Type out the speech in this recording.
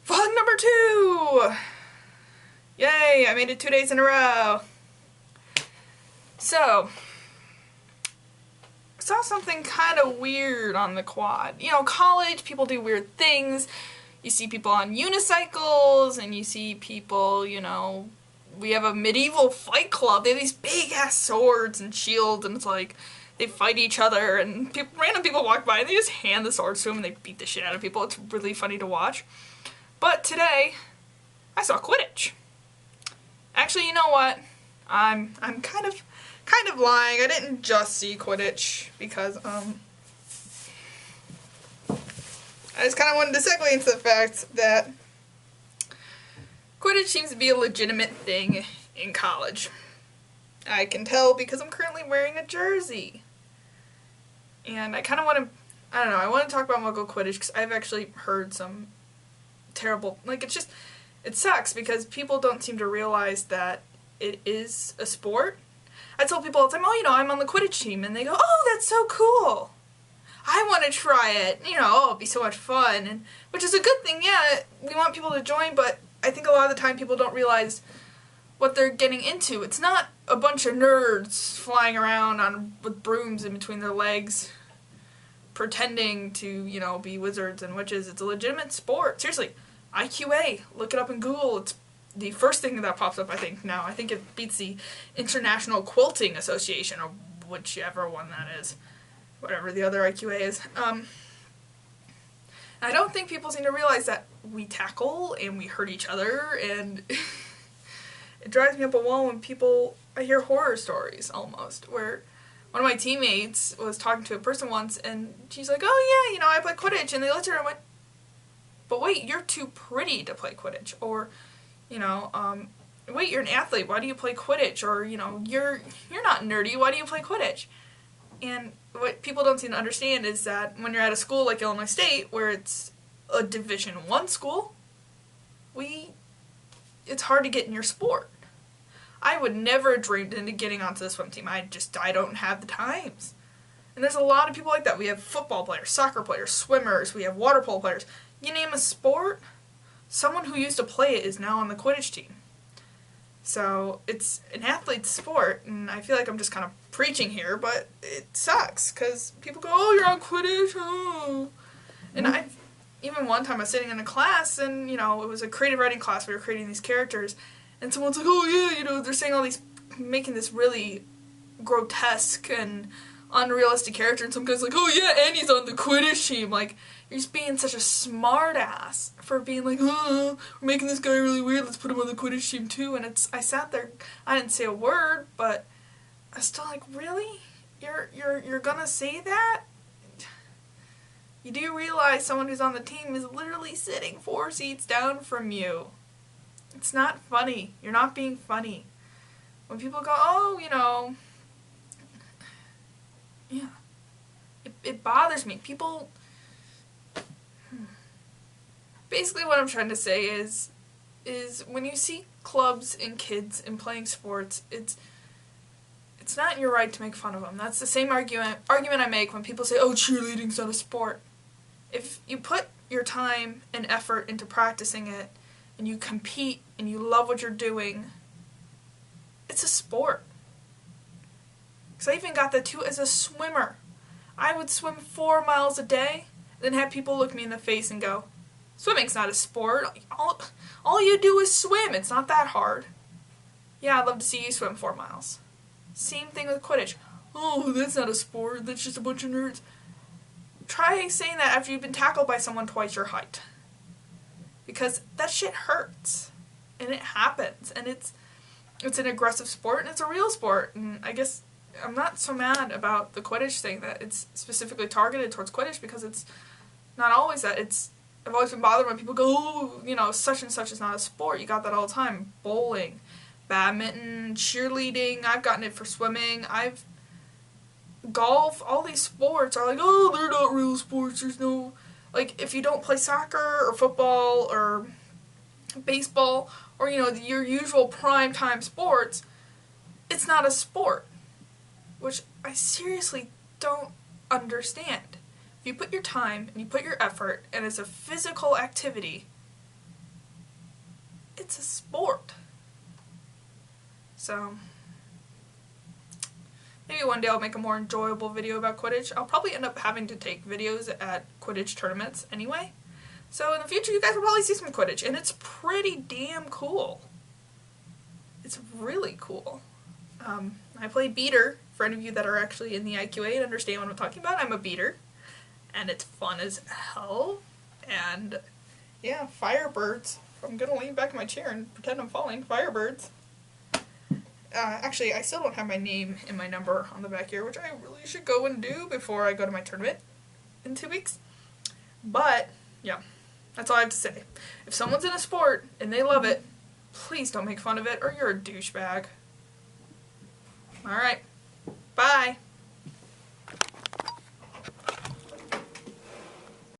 Vlog number 2! Yay, I made it 2 days in a row. So, I saw something kind of weird on the quad. You know, college, people do weird things. You see people on unicycles, and you see people, you know, we have a medieval fight club. They have these big ass swords and shields, and it's like, they fight each other, and random people walk by, and they just hand the swords to them, and they beat the shit out of people. It's really funny to watch. But today, I saw Quidditch. Actually, you know what? I'm kind of lying. I didn't just see Quidditch because I just kind of wanted to segue into the fact that Quidditch seems to be a legitimate thing in college. I can tell because I'm currently wearing a jersey. And I kind of want to, I don't know, I want to talk about Muggle Quidditch because I've actually heard some terrible, like, it sucks because people don't seem to realize that it is a sport. I tell people all the time, oh, you know, I'm on the Quidditch team, and they go, oh, that's so cool. I want to try it. You know, oh, it'll be so much fun, and which is a good thing, yeah, we want people to join, but I think a lot of the time people don't realize what they're getting into. It's not a bunch of nerds flying around with brooms in between their legs, pretending to, you know, be wizards and witches. It's a legitimate sport. Seriously, IQA, look it up in Google. It's the first thing that pops up, I think, now. I think it beats the International Quilting Association, or whichever one that is. Whatever the other IQA is. I don't think people seem to realize that we tackle and we hurt each other, and it drives me up a wall when I hear horror stories, almost, where one of my teammates was talking to a person once, and she's like, oh yeah, you know, I play Quidditch, and they looked at her and went, but wait, you're too pretty to play Quidditch, or, you know, wait, you're an athlete, why do you play Quidditch, or, you know, you're not nerdy, why do you play Quidditch? And what people don't seem to understand is that when you're at a school like Illinois State, where it's a Division I school, it's hard to get in your sport. I would never have dreamed into getting onto the swim team. I don't have the times. And there's a lot of people like that. We have football players, soccer players, swimmers, we have water polo players. You name a sport, someone who used to play it is now on the Quidditch team. So it's an athlete's sport, and I feel like I'm just kind of preaching here, but it sucks, because people go, oh, you're on Quidditch, oh. And even one time I was sitting in a class, and, you know, it was a creative writing class, we were creating these characters, and someone's like, oh yeah, you know, they're saying all these, making this really grotesque and unrealistic character, and some guy's like, oh yeah, Annie's on the Quidditch team, like, you're just being such a smart ass for being like, oh, we're making this guy really weird, let's put him on the Quidditch team too. And I sat there, I didn't say a word, but I was still like, really? You're gonna say that? You do realize someone who's on the team is literally sitting 4 seats down from you. It's not funny. You're not being funny. When people go, oh, you know, yeah, it bothers me. People, basically what I'm trying to say is when you see clubs and kids and playing sports, it's not in your right to make fun of them. That's the same argument I make when people say, oh, cheerleading's not a sport. If you put your time and effort into practicing it, and you compete, and you love what you're doing, it's a sport. Because I even got that too as a swimmer. I would swim 4 miles a day, then have people look me in the face and go, swimming's not a sport. All you do is swim. It's not that hard. Yeah, I'd love to see you swim 4 miles. Same thing with Quidditch. Oh, that's not a sport. That's just a bunch of nerds. Try saying that after you've been tackled by someone twice your height. Because that shit hurts. And it happens. And it's an aggressive sport, and it's a real sport. And I guess I'm not so mad about the Quidditch thing, that it's specifically targeted towards Quidditch, because it's not always that. I've always been bothered when people go, oh, you know, such and such is not a sport. You got that all the time. Bowling, badminton, cheerleading. I've gotten it for swimming. Golf. All these sports are like, oh, they're not real sports. There's no, like, if you don't play soccer or football or baseball or, you know, your usual prime time sports, it's not a sport. Which I seriously don't understand. If you put your time and you put your effort and it's a physical activity, It's a sport. So, maybe one day I'll make a more enjoyable video about Quidditch. I'll probably end up having to take videos at Quidditch tournaments anyway. So in the future you guys will probably see some Quidditch, and it's pretty damn cool. It's really cool. I play beater. For any of you that are actually in the IQA and understand what I'm talking about, I'm a beater. And it's fun as hell. And yeah, Firebirds. I'm gonna lean back in my chair and pretend I'm falling. Firebirds. Actually, I still don't have my name and my number on the back here, which I really should go and do before I go to my tournament in 2 weeks. But, yeah, that's all I have to say. If someone's in a sport and they love it, please don't make fun of it or you're a douchebag. Alright, bye!